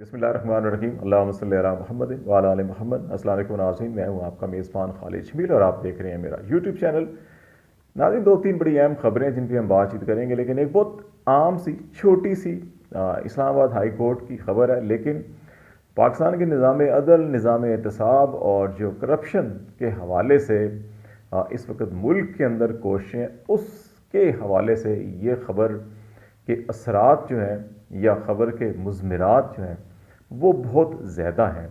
بسم اللہ الرحمن الرحیم، اللہم صلی علی محمد وعلی آل محمد۔ السلام علیکم ناظرین، میں ہوں آپ کا میزبان خالد شمیل اور آپ دیکھ رہے ہیں میرا یوٹیوب چینل۔ ناظرین، دو تین بڑی اہم خبریں جن پہ ہم بات چیت کریں گے، لیکن ایک بہت عام سی چھوٹی سی اسلام آباد ہائی کورٹ کی خبر ہے، لیکن پاکستان کے نظام عدل، نظام احتساب اور جو کرپشن کے حوالے سے اس وقت ملک کے اندر کوششیں، اس کے حوالے سے یہ خبر کے اثرات جو ہیں یا خبر کے مضمرات جو ہیں وہ بہت زیادہ ہیں۔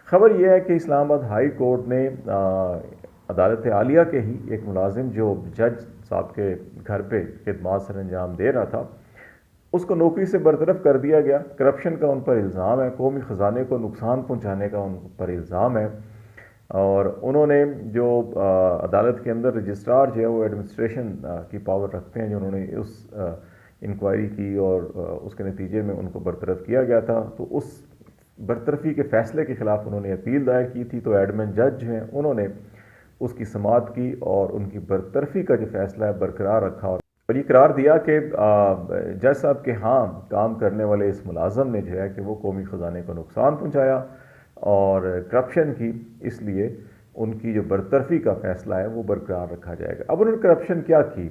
خبر یہ ہے کہ اسلام آباد ہائی کورٹ نے عدالت عالیہ کے ہی ایک ملازم جو جج صاحب کے گھر پہ خدمات سر انجام دے رہا تھا، اس کو نوکری سے برطرف کر دیا گیا۔ کرپشن کا ان پر الزام ہے، قومی خزانے کو نقصان پہنچانے کا ان پر الزام ہے، اور انہوں نے جو عدالت کے اندر رجسٹرار جو ہے وہ ایڈمنسٹریشن کی پاور رکھتے ہیں، جو انہوں نے اس انکوائری کی اور اس کے نتیجے میں ان کو برطرف کیا گیا تھا، تو اس برطرفی کے فیصلے کے خلاف انہوں نے اپیل دائر کی تھی۔ تو ایڈمن جج جو ہیں انہوں نے اس کی سماعت کی اور ان کی برطرفی کا جو فیصلہ ہے برقرار رکھا، اور یہ قرار دیا کہ جج صاحب کے ہاں کام کرنے والے اس ملازم نے جو ہے کہ وہ قومی خزانے کو نقصان پہنچایا اور کرپشن کی، اس لیے ان کی جو برطرفی کا فیصلہ ہے وہ برقرار رکھا جائے گا۔ اب انہوں نے کرپشن کیا کی؟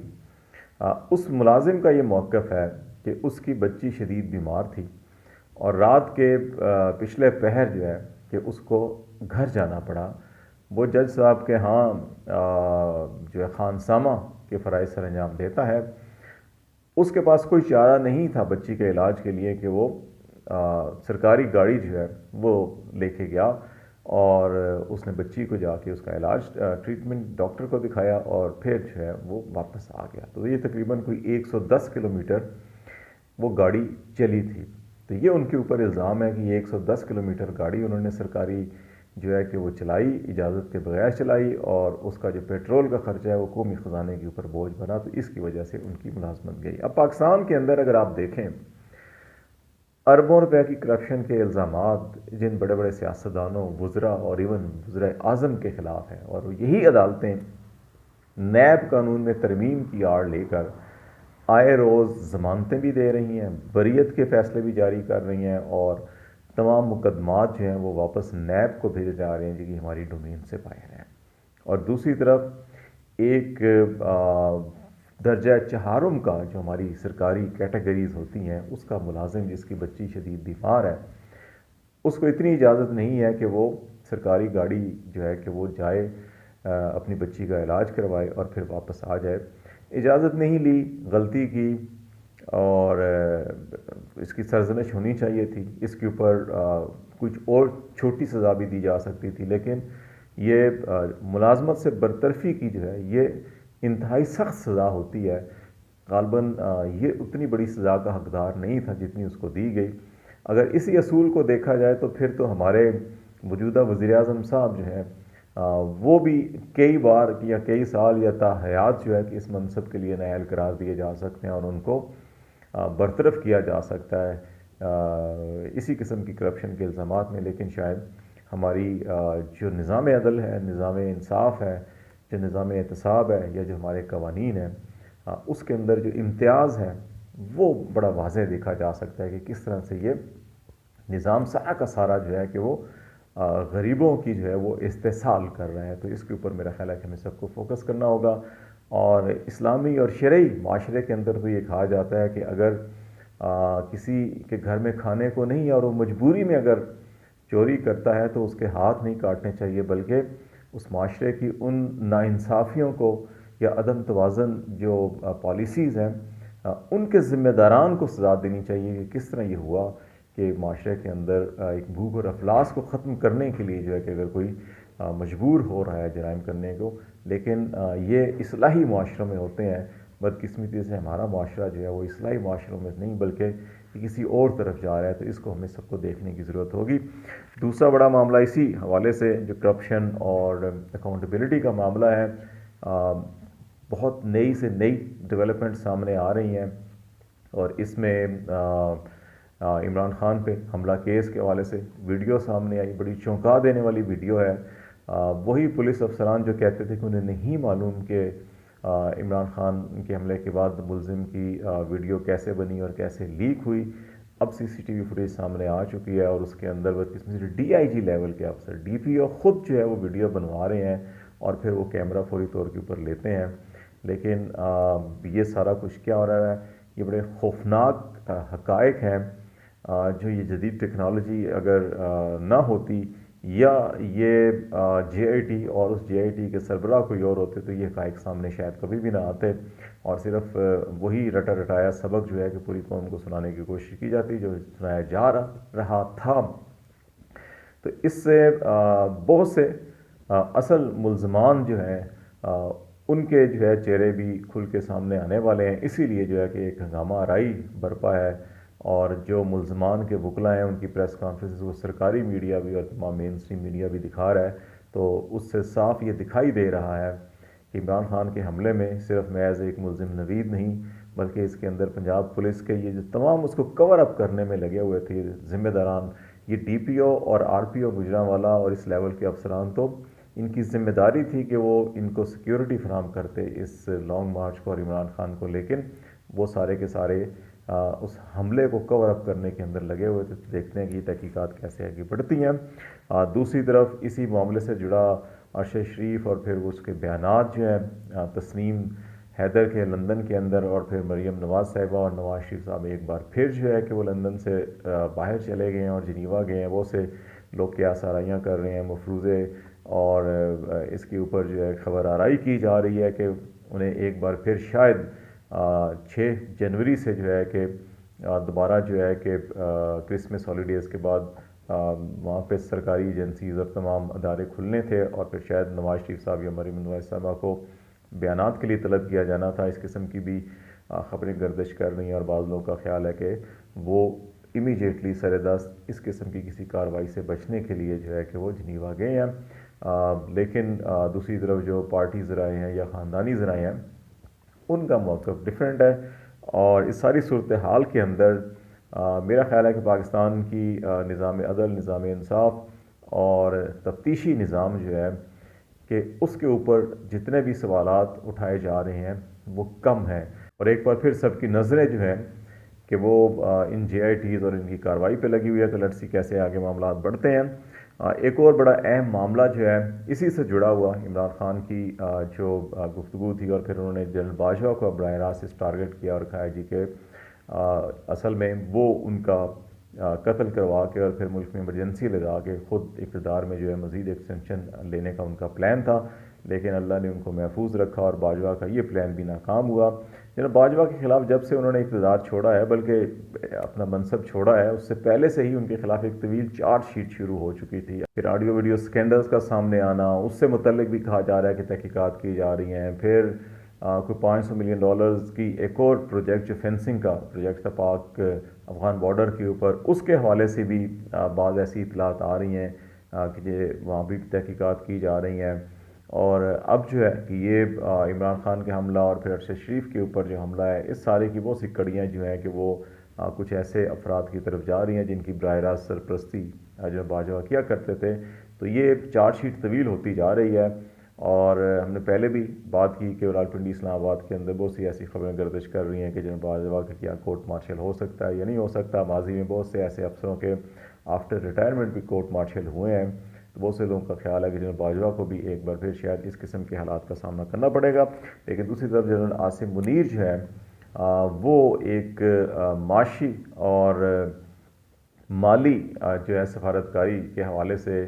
اس ملازم کا یہ موقف ہے کہ اس کی بچی شدید بیمار تھی اور رات کے پچھلے پہر جو ہے کہ اس کو گھر جانا پڑا۔ وہ جج صاحب کے ہاں جو ہے خانسامہ کے فرائض سر انجام دیتا ہے، اس کے پاس کوئی چارہ نہیں تھا بچی کے علاج کے لیے کہ وہ سرکاری گاڑی جو ہے وہ لے کے گیا اور اس نے بچی کو جا کے اس کا علاج ٹریٹمنٹ ڈاکٹر کو دکھایا اور پھر جو ہے وہ واپس آ گیا۔ تو یہ تقریباً کوئی 110 کلومیٹر وہ گاڑی چلی تھی۔ تو یہ ان کے اوپر الزام ہے کہ یہ 110 کلومیٹر گاڑی انہوں نے سرکاری جو ہے کہ وہ چلائی، اجازت کے بغیر چلائی، اور اس کا جو پیٹرول کا خرچہ ہے وہ قومی خزانے کے اوپر بوجھ بنا، تو اس کی وجہ سے ان کی ملازمت گئی۔ اب پاکستان کے اندر اگر آپ دیکھیں، اربوں روپے کی کرپشن کے الزامات جن بڑے بڑے سیاستدانوں، وزراء اور ایون وزراء اعظم کے خلاف ہیں، اور یہی عدالتیں نیب قانون میں ترمیم کی آڑ لے کر آئے روز ضمانتیں بھی دے رہی ہیں، بریت کے فیصلے بھی جاری کر رہی ہیں، اور تمام مقدمات جو ہیں وہ واپس نیب کو بھیجے جا رہے ہیں جی کہ ہماری ڈومین سے باہر ہیں۔ اور دوسری طرف ایک درجہ چہارم کا جو ہماری سرکاری کیٹیگریز ہوتی ہیں، اس کا ملازم جس کی بچی شدید بیمار ہے، اس کو اتنی اجازت نہیں ہے کہ وہ سرکاری گاڑی جو ہے کہ وہ جائے اپنی بچی کا علاج کروائے اور پھر واپس آ جائے۔ اجازت نہیں لی، غلطی کی، اور اس کی سرزنش ہونی چاہیے تھی، اس کے اوپر کچھ اور چھوٹی سزا بھی دی جا سکتی تھی، لیکن یہ ملازمت سے برطرفی کی جو ہے یہ انتہائی سخت سزا ہوتی ہے۔ غالباً یہ اتنی بڑی سزا کا حقدار نہیں تھا جتنی اس کو دی گئی۔ اگر اسی اصول کو دیکھا جائے تو پھر تو ہمارے موجودہ وزیر اعظم صاحب جو ہیں وہ بھی کئی بار یا کئی سال یا تا حیات جو ہے کہ اس منصب کے لیے نائل قرار دیے جا سکتے ہیں اور ان کو برطرف کیا جا سکتا ہے اسی قسم کی کرپشن کے الزامات میں، لیکن شاید ہماری جو نظام عدل ہے، نظام انصاف ہے، جو نظام احتساب ہے، یا جو ہمارے قوانین ہیں، اس کے اندر جو امتیاز ہے وہ بڑا واضح دیکھا جا سکتا ہے کہ کس طرح سے یہ نظام سارا کا سارا جو ہے کہ وہ غریبوں کی جو ہے وہ استحصال کر رہے ہیں۔ تو اس کے اوپر میرا خیال ہے کہ ہمیں سب کو فوکس کرنا ہوگا، اور اسلامی اور شرعی معاشرے کے اندر تو یہ کہا جاتا ہے کہ اگر کسی کے گھر میں کھانے کو نہیں اور وہ مجبوری میں اگر چوری کرتا ہے تو اس کے ہاتھ نہیں کاٹنے چاہیے، بلکہ اس معاشرے کی ان ناانصافیوں کو یا عدم توازن جو پالیسیز ہیں ان کے ذمہ داران کو سزا دینی چاہیے کہ کس طرح یہ ہوا کہ معاشرے کے اندر ایک بھوک اور افلاس کو ختم کرنے کے لیے جو ہے کہ اگر کوئی مجبور ہو رہا ہے جرائم کرنے کو، لیکن یہ اصلاحی معاشروں میں ہوتے ہیں۔ بدقسمتی سے ہمارا معاشرہ جو ہے وہ اصلاحی معاشروں میں نہیں بلکہ کسی اور طرف جا رہا ہے، تو اس کو ہمیں سب کو دیکھنے کی ضرورت ہوگی۔ دوسرا بڑا معاملہ اسی حوالے سے جو کرپشن اور اکاؤنٹیبلٹی کا معاملہ ہے، بہت نئی سے نئی ڈیولپمنٹ سامنے آ رہی ہیں، اور اس میں عمران خان پہ حملہ کیس کے حوالے سے ویڈیو سامنے آئی، بڑی چونکا دینے والی ویڈیو ہے۔ وہی پولیس افسران جو کہتے تھے کہ انہیں نہیں معلوم کہ عمران خان کے حملے کے بعد ملزم کی ویڈیو کیسے بنی اور کیسے لیک ہوئی، اب CCTV فوٹیج سامنے آ چکی ہے اور اس کے اندر بدقسمتی سے DIG لیول کے افسر DPO خود جو ہے وہ ویڈیو بنوا رہے ہیں اور پھر وہ کیمرہ فوری طور کے اوپر لیتے ہیں. لیکن یہ سارا کچھ کیا ہو رہا ہے؟ یہ بڑے خوفناک حقائق ہیں. جو یہ جدید ٹیکنالوجی اگر نہ ہوتی یا یہ JIT اور اس JIT کے سربراہ کوئی اور ہوتے تو یہ حقائق سامنے شاید کبھی بھی نہ آتے اور صرف وہی رٹا رٹایا سبق جو ہے کہ پوری قوم کو سنانے کی کوشش کی جاتی جو سنایا جا رہا تھا. تو اس سے بہت سے اصل ملزمان جو ہیں ان کے جو ہے چہرے بھی کھل کے سامنے آنے والے ہیں. اسی لیے جو ہے کہ ایک ہنگامہ آرائی برپا ہے اور جو ملزمان کے وکلا ہیں ان کی پریس کانفرنس وہ سرکاری میڈیا بھی اور تمام مین اسٹریم میڈیا بھی دکھا رہا ہے. تو اس سے صاف یہ دکھائی دے رہا ہے کہ عمران خان کے حملے میں صرف محض ایک ملزم نوید نہیں بلکہ اس کے اندر پنجاب پولیس کے یہ جو تمام اس کو کور اپ کرنے میں لگے ہوئے تھے ذمہ داران یہ DPO اور RPO گجرانوالہ اور اس لیول کے افسران تو ان کی ذمہ داری تھی کہ وہ ان کو سیکیورٹی فراہم کرتے اس لانگ مارچ کو اور عمران خان کو. لیکن وہ سارے کے سارے اس حملے کو کور اپ کرنے کے اندر لگے ہوئے تھے. دیکھتے ہیں کہ یہ تحقیقات کیسے آگے بڑھتی ہیں. دوسری طرف اسی معاملے سے جڑا ارشد شریف اور پھر اس کے بیانات جو ہیں تسنیم حیدر کے لندن کے اندر اور پھر مریم نواز صاحبہ اور نواز شریف صاحب ایک بار پھر جو ہے کہ وہ لندن سے باہر چلے گئے ہیں اور جنیوا گئے ہیں. وہ سے لوگ کیا سارائیاں کر رہے ہیں مفروضے اور اس کے اوپر جو ہے خبر آرائی کی جا رہی ہے کہ انہیں ایک بار پھر شاید 6 جنوری سے جو ہے کہ دوبارہ جو ہے کہ کرسمس ہالیڈیز کے بعد وہاں پہ سرکاری ایجنسیز اور تمام ادارے کھلنے تھے اور پھر شاید نواز شریف صاحب یا مریم نواز صاحبہ کو بیانات کے لیے طلب کیا جانا تھا. اس قسم کی بھی خبریں گردش کر رہی ہیں اور بعض لوگوں کا خیال ہے کہ وہ امیجیٹلی سر دست اس قسم کی کسی کارروائی سے بچنے کے لیے جو ہے کہ وہ جنیوا گئے ہیں. لیکن دوسری طرف جو پارٹی ذرائع ہیں یا خاندانی ذرائع ہیں ان کا موقف ڈیفرنٹ ہے. اور اس ساری صورتحال کے اندر میرا خیال ہے کہ پاکستان کی نظام عدل نظام انصاف اور تفتیشی نظام جو ہے کہ اس کے اوپر جتنے بھی سوالات اٹھائے جا رہے ہیں وہ کم ہیں. اور ایک بار پھر سب کی نظریں جو ہیں کہ وہ ان JITs اور ان کی کارروائی پہ لگی ہوئی ہے. تو لیٹس سی کیسے آگے معاملات بڑھتے ہیں. ایک اور بڑا اہم معاملہ جو ہے اسی سے جڑا ہوا عمران خان کی جو گفتگو تھی اور پھر انہوں نے جنرل باجوہ کو براہ راست اس ٹارگٹ کیا اور کہا جی کہ اصل میں وہ ان کا قتل کروا کے اور پھر ملک میں ایمرجنسی لگا کے خود اقتدار میں جو ہے مزید ایکسٹینشن لینے کا ان کا پلان تھا. لیکن اللہ نے ان کو محفوظ رکھا اور باجوہ کا یہ پلان بھی ناکام ہوا. جناب باجوہ کے خلاف جب سے انہوں نے اقتدار چھوڑا ہے بلکہ اپنا منصب چھوڑا ہے اس سے پہلے سے ہی ان کے خلاف ایک طویل چارج شیٹ شروع ہو چکی تھی. پھر آڈیو ویڈیو سکینڈلز کا سامنے آنا اس سے متعلق بھی کہا جا رہا ہے کہ تحقیقات کی جا رہی ہیں. پھر کوئی $500 ملین کی ایک اور پروجیکٹ جو فینسنگ کا پروجیکٹ تھا پاک افغان بارڈر کے اوپر اس کے حوالے سے بھی بعض ایسی اطلاعات آ رہی ہیں کہ وہاں بھی تحقیقات کی جا رہی ہیں. اور اب جو ہے کہ یہ عمران خان کے حملہ اور پھر ارشد شریف کے اوپر جو حملہ ہے اس سارے کی بہت سی کڑیاں جو ہیں کہ وہ کچھ ایسے افراد کی طرف جا رہی ہیں جن کی براہ راست سرپرستی جو باجوہ کیا کرتے تھے. تو یہ چارج شیٹ طویل ہوتی جا رہی ہے اور ہم نے پہلے بھی بات کی کہ راولپنڈی اسلام آباد کے اندر بہت سی ایسی خبریں گردش کر رہی ہیں کہ جناب باجوہ کا کیا کورٹ مارشل ہو سکتا ہے یا نہیں ہو سکتا. ماضی میں بہت سے ایسے افسروں کے آفٹر ریٹائرمنٹ بھی کورٹ مارشل ہوئے ہیں. تو بہت سے لوگوں کا خیال ہے کہ جنرل باجوہ کو بھی ایک بار پھر شاید اس قسم کے حالات کا سامنا کرنا پڑے گا. لیکن دوسری طرف جنرل عاصم منیر جو ہے وہ ایک معاشی اور مالی جو ہے سفارتکاری کے حوالے سے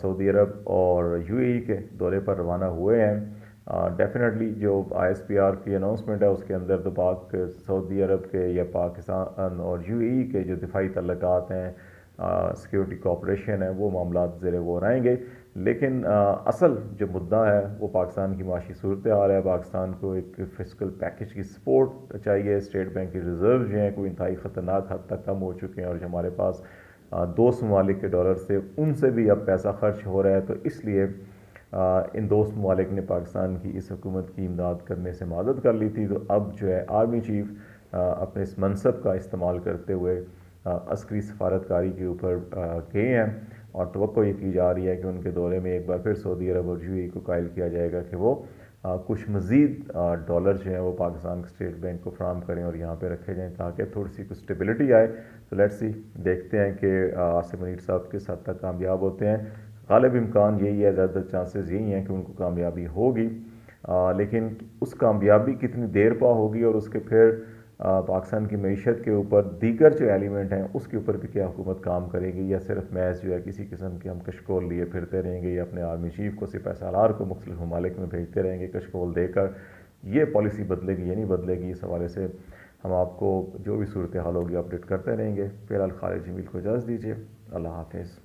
سعودی عرب اور UAE کے دورے پر روانہ ہوئے ہیں. ڈیفینیٹلی جو ISPR کی اناؤنسمنٹ ہے اس کے اندر تو پاک سعودی عرب کے یا پاکستان اور UAE کے جو دفاعی تعلقات ہیں سیکیورٹی کوآپریشن ہے وہ معاملات زیر غور آئیں گے. لیکن اصل جو مدعا ہے وہ پاکستان کی معاشی صورتحال ہے. پاکستان کو ایک فسکل پیکج کی سپورٹ چاہیے. اسٹیٹ بینک کے ریزرو جو ہیں کوئی انتہائی خطرناک حد تک کم ہو چکے ہیں اور جو ہمارے پاس 2 ممالک کے ڈالر سے ان سے بھی اب پیسہ خرچ ہو رہا ہے. تو اس لیے ان 2 ممالک نے پاکستان کی اس حکومت کی امداد کرنے سے معذرت کر لی تھی. تو اب جو ہے آرمی چیف اپنے اس منصب کا استعمال کرتے ہوئے عسکری سفارتکاری کے اوپر گئے ہیں اور توقع یہ کی جا رہی ہے کہ ان کے دورے میں ایک بار پھر سعودی عرب اور UAE کو قائل کیا جائے گا کہ وہ کچھ مزید ڈالر جو ہیں وہ پاکستان کے اسٹیٹ بینک کو فراہم کریں اور یہاں پہ رکھے جائیں تاکہ تھوڑی سی کچھ اسٹیبلٹی آئے. تو لیٹس سی، دیکھتے ہیں کہ عاصم منیر صاحب کس حد تک کامیاب ہوتے ہیں. غالب امکان یہی ہے، زیادہ چانسز یہی ہیں کہ ان کو کامیابی ہوگی، لیکن اس کامیابی کتنی دیر پا ہوگی اور اس کے پھر پاکستان کی معیشت کے اوپر دیگر جو ایلیمنٹ ہیں اس کے اوپر بھی کیا حکومت کام کرے گی، یا صرف محض جو ہے کسی قسم کے ہم کشکول لیے پھرتے رہیں گے، یا اپنے آرمی چیف کو سپہ سالار کو مختلف ممالک میں بھیجتے رہیں گے کشکول دے کر. یہ پالیسی بدلے گی یا نہیں بدلے گی، اس حوالے سے ہم آپ کو جو بھی صورتحال ہوگی اپڈیٹ کرتے رہیں گے. فی الحال خالد جمیل کو اجازت دیجیے. اللہ حافظ.